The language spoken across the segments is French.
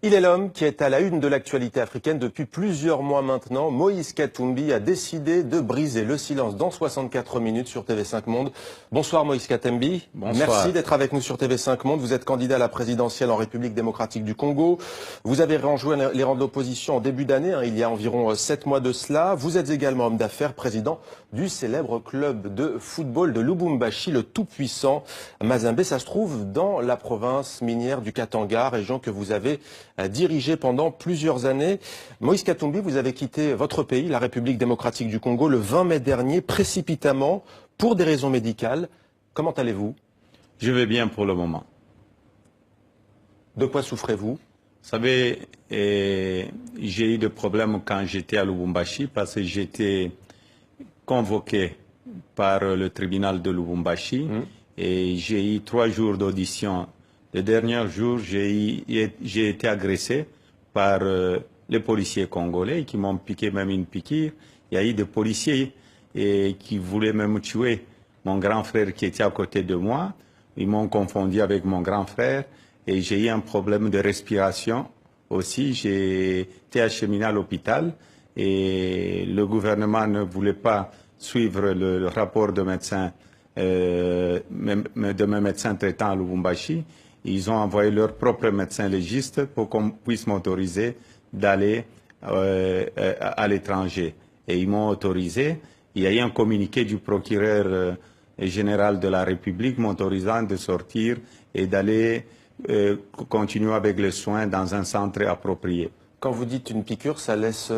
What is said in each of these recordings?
Il est l'homme qui est à la une de l'actualité africaine depuis plusieurs mois maintenant. Moïse Katumbi a décidé de briser le silence dans 64 minutes sur TV5 Monde. Bonsoir Moïse Katumbi. Bonsoir. Merci d'être avec nous sur TV5 Monde. Vous êtes candidat à la présidentielle en République démocratique du Congo. Vous avez rejoint les rangs de l'opposition en début d'année, il y a environ 7 mois de cela. Vous êtes également homme d'affaires, président du célèbre club de football de Lubumbashi, le tout-puissant Mazembe. Ça se trouve dans la province minière du Katanga, région que vous avez dirigé pendant plusieurs années. Moïse Katumbi, vous avez quitté votre pays, la République démocratique du Congo, le 20 mai dernier, précipitamment, pour des raisons médicales. Comment allez-vous? Je vais bien pour le moment. De quoi souffrez-vous? Vous savez, j'ai eu des problèmes quand j'étais à Lubumbashi parce que j'étais convoqué par le tribunal de Lubumbashi et j'ai eu 3 jours d'audition. Le dernier jour, j'ai été agressé par les policiers congolais qui m'ont piqué même une piqûre. Il y a eu des policiers qui voulaient même tuer mon grand frère qui était à côté de moi. Ils m'ont confondu avec mon grand frère et j'ai eu un problème de respiration aussi. J'ai été acheminé à l'hôpital et le gouvernement ne voulait pas suivre le rapport de médecin, de mes médecins traitants à Lubumbashi. Ils ont envoyé leur propre médecin légiste pour qu'on puisse m'autoriser d'aller à l'étranger. Et ils m'ont autorisé. Il y a eu un communiqué du procureur général de la République m'autorisant de sortir et d'aller continuer avec les soins dans un centre approprié. Quand vous dites une piqûre, ça laisse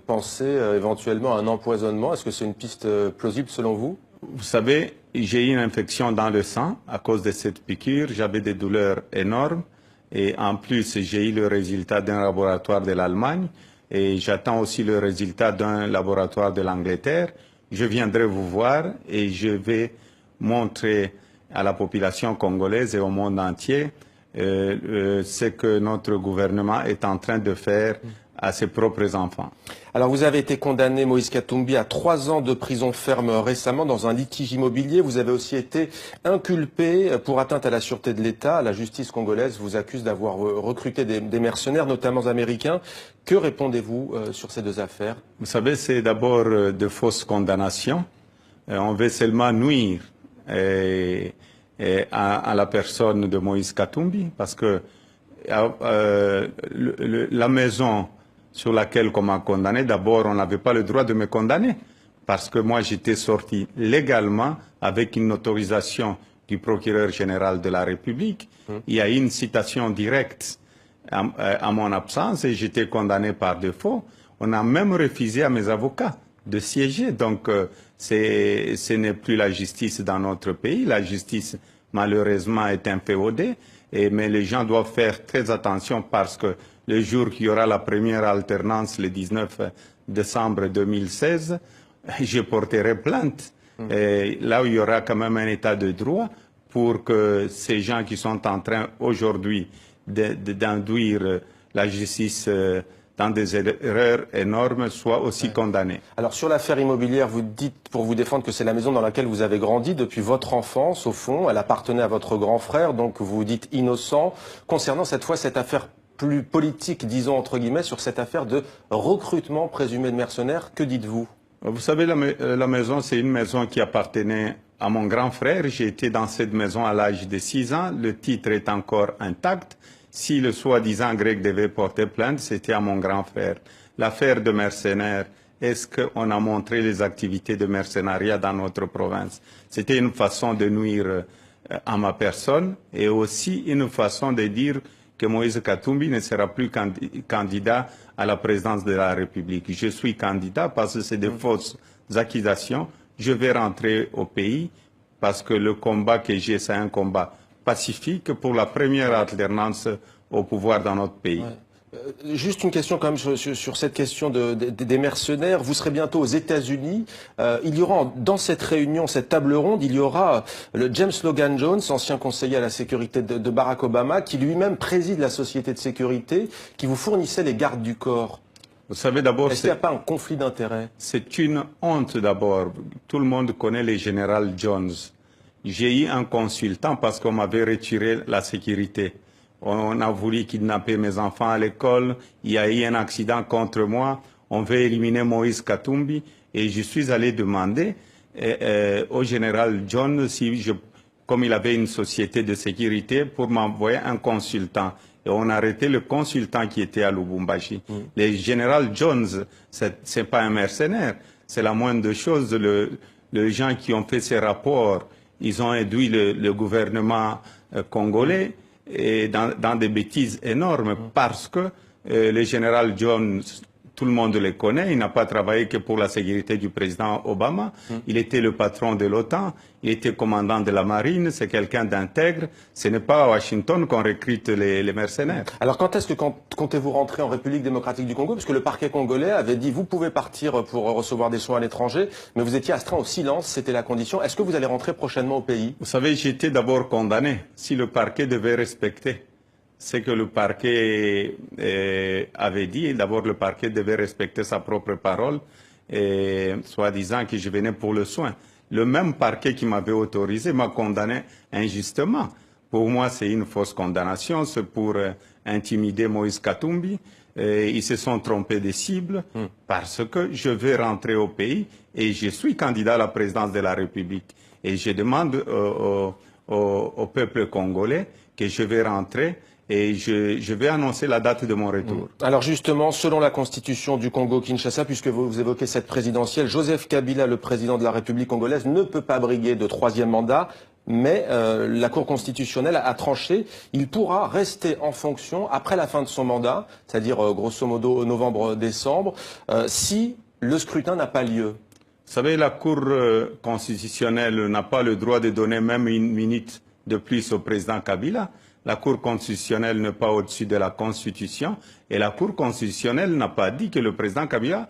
penser éventuellement à un empoisonnement. Est-ce que c'est une piste plausible selon vous? Vous savez, j'ai eu une infection dans le sang à cause de cette piqûre. J'avais des douleurs énormes et en plus, j'ai eu le résultat d'un laboratoire de l'Allemagne et j'attends aussi le résultat d'un laboratoire de l'Angleterre. Je viendrai vous voir et je vais montrer à la population congolaise et au monde entier ce que notre gouvernement est en train de faire à ses propres enfants. Alors vous avez été condamné, Moïse Katumbi, à 3 ans de prison ferme récemment dans un litige immobilier. Vous avez aussi été inculpé pour atteinte à la sûreté de l'État. La justice congolaise vous accuse d'avoir recruté des mercenaires, notamment américains. Que répondez-vous sur ces 2 affaires? Vous savez, c'est d'abord de fausses condamnations. On veut seulement nuire à la personne de Moïse Katumbi parce que la maison sur laquelle on m'a condamné, d'abord, on n'avait pas le droit de me condamner parce que moi, j'étais sorti légalement avec une autorisation du procureur général de la République. Il y a eu une citation directe à mon absence et j'étais condamné par défaut. On a même refusé à mes avocats de siéger. Donc, ce n'est plus la justice dans notre pays. La justice, malheureusement, est inféodée. Mais les gens doivent faire très attention parce que le jour qu'il y aura la première alternance, le 19 décembre 2016, je porterai plainte. Et là où il y aura quand même un état de droit pour que ces gens qui sont en train aujourd'hui d'induire la justice dans des erreurs énormes soient aussi condamnés. Alors sur l'affaire immobilière, vous dites pour vous défendre que c'est la maison dans laquelle vous avez grandi depuis votre enfance, au fond. Elle appartenait à votre grand frère, donc vous vous dites innocent. Concernant cette fois cette affaire plus politique, disons entre guillemets, sur cette affaire de recrutement présumé de mercenaires, que dites-vous? Vous savez, la maison, c'est une maison qui appartenait à mon grand frère. J'ai été dans cette maison à l'âge de 6 ans. Le titre est encore intact. Si le soi-disant grec devait porter plainte, c'était à mon grand frère. L'affaire de mercenaires, est-ce qu'on a montré les activités de mercenariat dans notre province? C'était une façon de nuire à ma personne et aussi une façon de dire que Moïse Katumbi ne sera plus candidat à la présidence de la République. Je suis candidat parce que c'est des fausses accusations. Je vais rentrer au pays parce que le combat que j'ai, c'est un combat pacifique pour la première alternance au pouvoir dans notre pays. Juste une question quand même sur cette question des mercenaires. Vous serez bientôt aux États-Unis. Il y aura dans cette réunion, cette table ronde, il y aura le James Logan Jones, ancien conseiller à la sécurité de Barack Obama, qui lui-même préside la société de sécurité, qui vous fournissait les gardes du corps. Vous savez d'abord, est-ce qu'il n'y a pas un conflit d'intérêts? C'est une honte d'abord. Tout le monde connaît le général Jones. J'ai eu un consultant parce qu'on m'avait retiré la sécurité. on a voulu kidnapper mes enfants à l'école, il y a eu un accident contre moi, on veut éliminer Moïse Katumbi, et je suis allé demander au général John comme il avait une société de sécurité, pour m'envoyer un consultant. Et on a arrêté le consultant qui était à Lubumbashi. Le général Jones, c'est pas un mercenaire, c'est la moindre des choses. Les gens qui ont fait ces rapports, ils ont induit le gouvernement congolais et dans des bêtises énormes parce que le général Jones, tout le monde le connaît, il n'a pas travaillé que pour la sécurité du président Obama. Il était le patron de l'OTAN, il était commandant de la marine, c'est quelqu'un d'intègre. Ce n'est pas à Washington qu'on recrute les mercenaires. Alors quand est-ce que comptez-vous rentrer en République démocratique du Congo? Parce que le parquet congolais avait dit vous pouvez partir pour recevoir des soins à l'étranger, mais vous étiez astreint au silence, c'était la condition. Est-ce que vous allez rentrer prochainement au pays? Vous savez, j'étais d'abord condamné. Si le parquet devait respecter ce que le parquet avait dit, d'abord le parquet devait respecter sa propre parole, soi-disant que je venais pour le soin. Le même parquet qui m'avait autorisé m'a condamné injustement. Pour moi, c'est une fausse condamnation, c'est pour intimider Moïse Katumbi. Ils se sont trompés de cible parce que je veux rentrer au pays et je suis candidat à la présidence de la République. Et je demande au peuple congolais que je vais rentrer et je vais annoncer la date de mon retour. Alors justement, selon la constitution du Congo-Kinshasa, puisque vous évoquez cette présidentielle, Joseph Kabila, le président de la République congolaise, ne peut pas briguer de troisième mandat, mais la Cour constitutionnelle a tranché. Il pourra rester en fonction après la fin de son mandat, c'est-à-dire grosso modo novembre-décembre, si le scrutin n'a pas lieu. Vous savez, la Cour constitutionnelle n'a pas le droit de donner même une minute de plus au président Kabila. La Cour constitutionnelle n'est pas au-dessus de la Constitution et la Cour constitutionnelle n'a pas dit que le président Kabila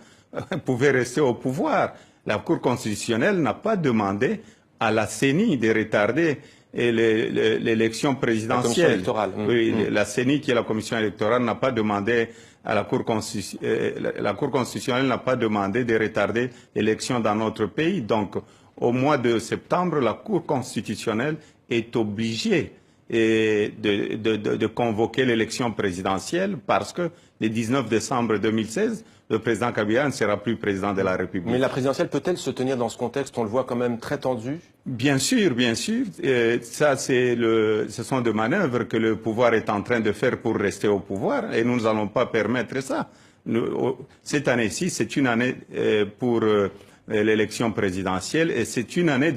pouvait rester au pouvoir. La Cour constitutionnelle n'a pas demandé à la CENI de retarder l'élection présidentielle. La commission électorale. Oui, la CENI, qui est la commission électorale, n'a pas demandé à la Cour constitutionnelle n'a pas demandé de retarder l'élection dans notre pays. Donc, au mois de septembre, la Cour constitutionnelle est obligée de convoquer l'élection présidentielle parce que le 19 décembre 2016, le président Kabila ne sera plus président de la République. Mais la présidentielle peut-elle se tenir dans ce contexte? On le voit quand même très tendu. Bien sûr, bien sûr. Ça, ce sont des manœuvres que le pouvoir est en train de faire pour rester au pouvoir et nous n'allons pas permettre ça. Cette année-ci, c'est une année pour l'élection présidentielle et c'est une année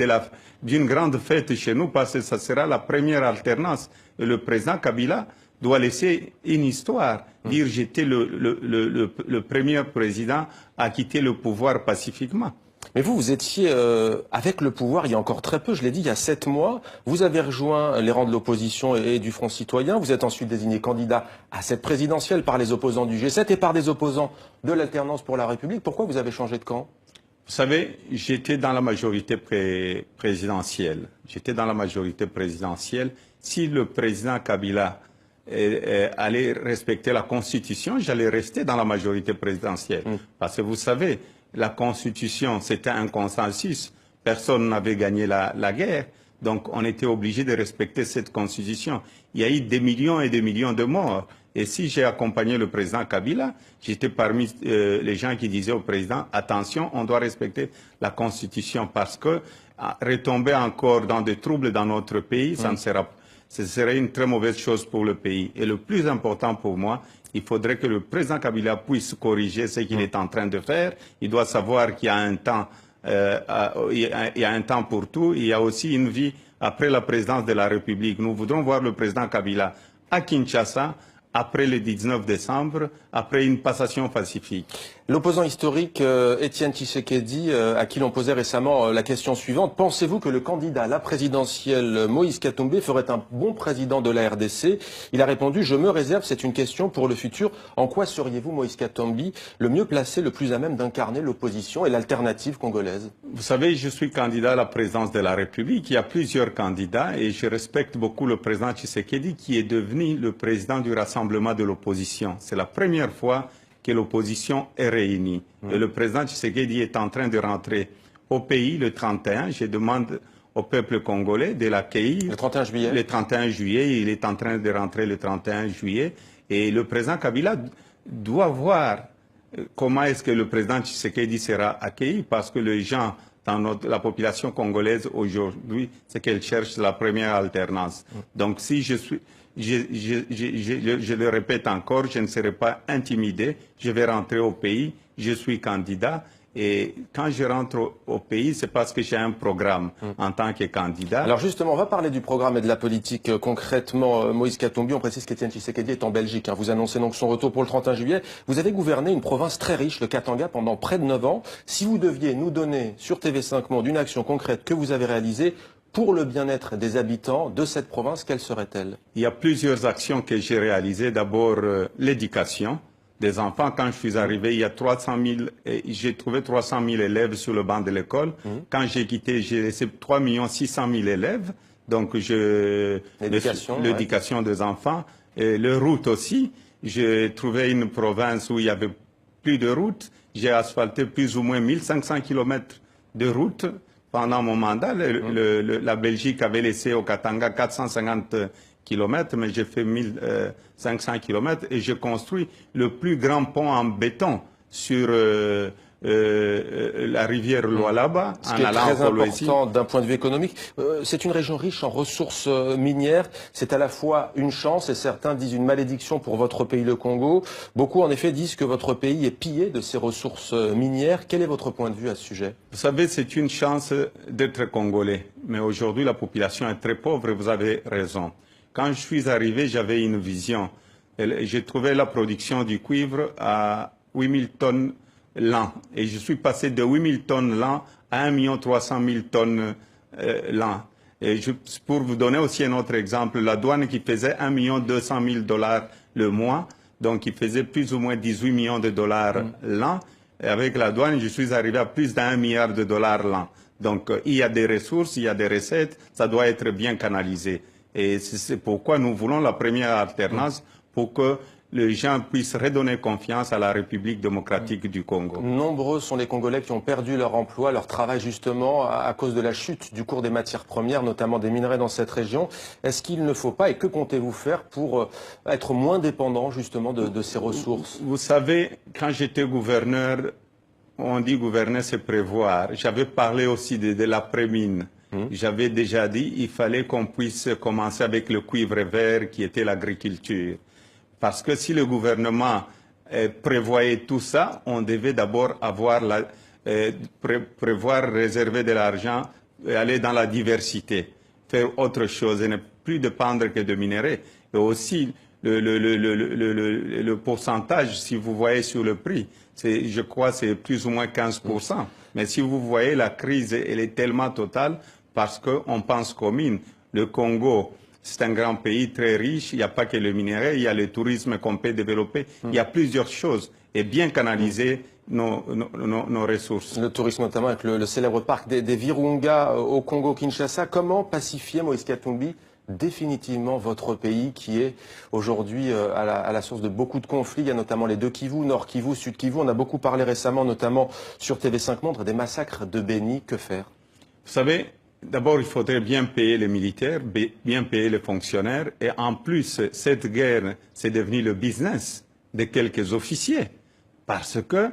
d'une grande fête chez nous parce que ça sera la première alternance. Et le président Kabila doit laisser une histoire, dire j'étais le premier président à quitter le pouvoir pacifiquement. Mais vous étiez avec le pouvoir il y a encore très peu, je l'ai dit, il y a 7 mois. Vous avez rejoint les rangs de l'opposition et du Front citoyen. Vous êtes ensuite désigné candidat à cette présidentielle par les opposants du G7 et par des opposants de l'Alternance pour la République. Pourquoi vous avez changé de camp? Vous savez, j'étais dans la majorité présidentielle. J'étais dans la majorité présidentielle. Si le président Kabila allait respecter la Constitution, j'allais rester dans la majorité présidentielle. Parce que vous savez, la Constitution, c'était un consensus. Personne n'avait gagné la guerre. Donc, on était obligé de respecter cette Constitution. Il y a eu des millions et des millions de morts. Et si j'ai accompagné le président Kabila, j'étais parmi les gens qui disaient au président, attention, on doit respecter la Constitution parce que retomber encore dans des troubles dans notre pays, ce serait une très mauvaise chose pour le pays. Et le plus important pour moi, il faudrait que le président Kabila puisse corriger ce qu'il est en train de faire. Il doit savoir qu'il y a un temps, il y a un temps pour tout. Il y a aussi une vie après la présidence de la République. Nous voudrons voir le président Kabila à Kinshasa après le 19 décembre, après une passation pacifique. L'opposant historique Étienne Tshisekedi, à qui l'on posait récemment la question suivante, pensez-vous que le candidat à la présidentielle Moïse Katumbi ferait un bon président de la RDC? Il a répondu, je me réserve, c'est une question pour le futur. En quoi seriez-vous, Moïse Katumbi, le mieux placé, le plus à même d'incarner l'opposition et l'alternative congolaise? Vous savez, je suis candidat à la présidence de la République. Il y a plusieurs candidats et je respecte beaucoup le président Tshisekedi qui est devenu le président du rassemblement de l'opposition. C'est la première fois que l'opposition est réunie. Et le président Tshisekedi est en train de rentrer au pays le 31. Je demande au peuple congolais de l'accueillir. Le 31 juillet. Le 31 juillet, il est en train de rentrer le 31 juillet. Et le président Kabila doit voir comment est-ce que le président Tshisekedi sera accueilli, parce que les gens dans la population congolaise aujourd'hui, c'est qu'elle cherche la première alternance. Donc si je le répète encore, je ne serai pas intimidé, je vais rentrer au pays, je suis candidat. Et quand je rentre au pays, c'est parce que j'ai un programme en tant que candidat. Alors justement, on va parler du programme et de la politique. Concrètement, Moïse Katumbi, on précise qu'Étienne Tshisekedi est en Belgique. Vous annoncez donc son retour pour le 31 juillet. Vous avez gouverné une province très riche, le Katanga, pendant près de 9 ans. Si vous deviez nous donner sur TV5 Monde une action concrète que vous avez réalisée pour le bien-être des habitants de cette province, quelle serait-elle? Il y a plusieurs actions que j'ai réalisées. D'abord, l'éducation des enfants. Quand je suis arrivé, il y a 300 000, j'ai trouvé 300 000 élèves sur le banc de l'école. Quand j'ai quitté, j'ai laissé 3 600 000 élèves. Donc, l'éducation des enfants. Et les routes aussi. J'ai trouvé une province où il y avait plus de routes. J'ai asphalté plus ou moins 1500 km de routes pendant mon mandat. La Belgique avait laissé au Katanga 450 km, mais j'ai fait 1500 km et j'ai construit le plus grand pont en béton sur la rivière Lualaba, Ce qui est très important d'un point de vue économique. C'est une région riche en ressources minières. C'est à la fois une chance et certains disent une malédiction pour votre pays, le Congo. Beaucoup, en effet, disent que votre pays est pillé de ses ressources minières. Quel est votre point de vue à ce sujet? Vous savez, c'est une chance d'être congolais. Mais aujourd'hui, la population est très pauvre et vous avez raison. Quand je suis arrivé, j'avais une vision. J'ai trouvé la production du cuivre à 8000 tonnes l'an. Et je suis passé de 8000 tonnes l'an à 1 300 000 tonnes l'an. Et pour vous donner aussi un autre exemple, la douane qui faisait 1 200 000 $ le mois, donc qui faisait plus ou moins 18 millions de dollars l'an. Et avec la douane, je suis arrivé à plus d'1 milliard de dollars l'an. Donc il y a des ressources, il y a des recettes, ça doit être bien canalisé. Et c'est pourquoi nous voulons la première alternance pour que les gens puissent redonner confiance à la République démocratique du Congo. Nombreux sont les Congolais qui ont perdu leur emploi, leur travail justement à cause de la chute du cours des matières premières, notamment des minerais dans cette région. Est-ce qu'il ne faut pas, et que comptez-vous faire pour être moins dépendant justement de ces ressources? Vous savez, quand j'étais gouverneur, on dit gouverner c'est prévoir. J'avais parlé aussi de l'après-mine. J'avais déjà dit qu'il fallait qu'on puisse commencer avec le cuivre vert qui était l'agriculture. Parce que si le gouvernement prévoyait tout ça, on devait d'abord prévoir réserver de l'argent et aller dans la diversité, faire autre chose et ne plus dépendre que de minerais. Et aussi, le pourcentage, si vous voyez sur le prix, je crois que c'est plus ou moins 15%. Mais si vous voyez, la crise, elle est tellement totale parce qu'on pense qu'aux mines. Le Congo, c'est un grand pays très riche. Il n'y a pas que le minerai, il y a le tourisme qu'on peut développer. Il y a plusieurs choses. Et bien canaliser nos ressources. Le tourisme notamment avec le célèbre parc des Virunga au Congo-Kinshasa. Comment pacifier, Moïse Katumbi, définitivement votre pays qui est aujourd'hui à la source de beaucoup de conflits? Il y a notamment les deux Kivu, Nord Kivu, Sud Kivu. On a beaucoup parlé récemment, notamment sur TV5 Monde, des massacres de Béni. Que faire? Vous savez, d'abord, il faudrait bien payer les militaires, bien payer les fonctionnaires. Et en plus, cette guerre, c'est devenu le business de quelques officiers. Parce que,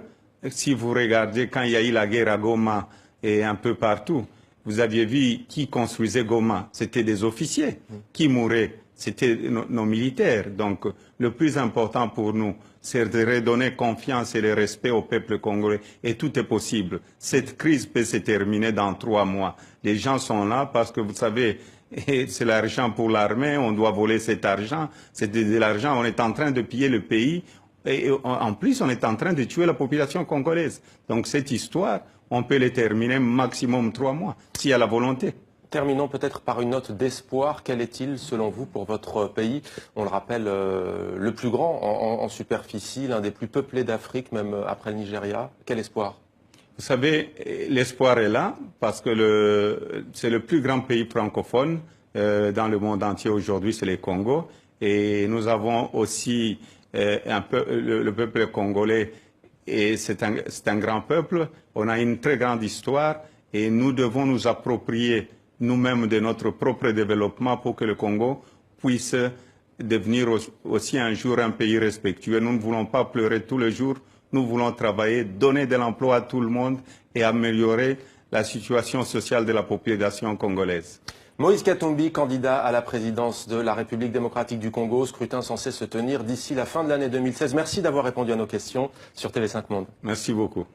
si vous regardez, quand il y a eu la guerre à Goma et un peu partout, vous aviez vu qui construisait Goma. C'était des officiers. Qui mouraient, c'était nos militaires. Donc, le plus important pour nous, c'est de redonner confiance et le respect au peuple congolais. Et tout est possible. Cette crise peut se terminer dans 3 mois. Les gens sont là parce que, vous savez, c'est l'argent pour l'armée, on doit voler cet argent. C'est de l'argent, on est en train de piller le pays. Et en plus, on est en train de tuer la population congolaise. Donc cette histoire, on peut la terminer maximum 3 mois, s'il y a la volonté. Terminons peut-être par une note d'espoir. Quel est-il, selon vous, pour votre pays? On le rappelle, le plus grand en superficie, l'un des plus peuplés d'Afrique, même après le Nigeria. Quel espoir? Vous savez, l'espoir est là, parce que c'est le plus grand pays francophone dans le monde entier aujourd'hui, c'est le Congo. Et nous avons aussi le peuple congolais, et c'est un grand peuple. On a une très grande histoire et nous devons nous approprier nous-mêmes de notre propre développement pour que le Congo puisse devenir aussi un jour un pays respectueux. Nous ne voulons pas pleurer tous les jours, nous voulons travailler, donner de l'emploi à tout le monde et améliorer la situation sociale de la population congolaise. Moïse Katumbi, candidat à la présidence de la République démocratique du Congo, scrutin censé se tenir d'ici la fin de l'année 2016. Merci d'avoir répondu à nos questions sur TV5 Monde. Merci beaucoup.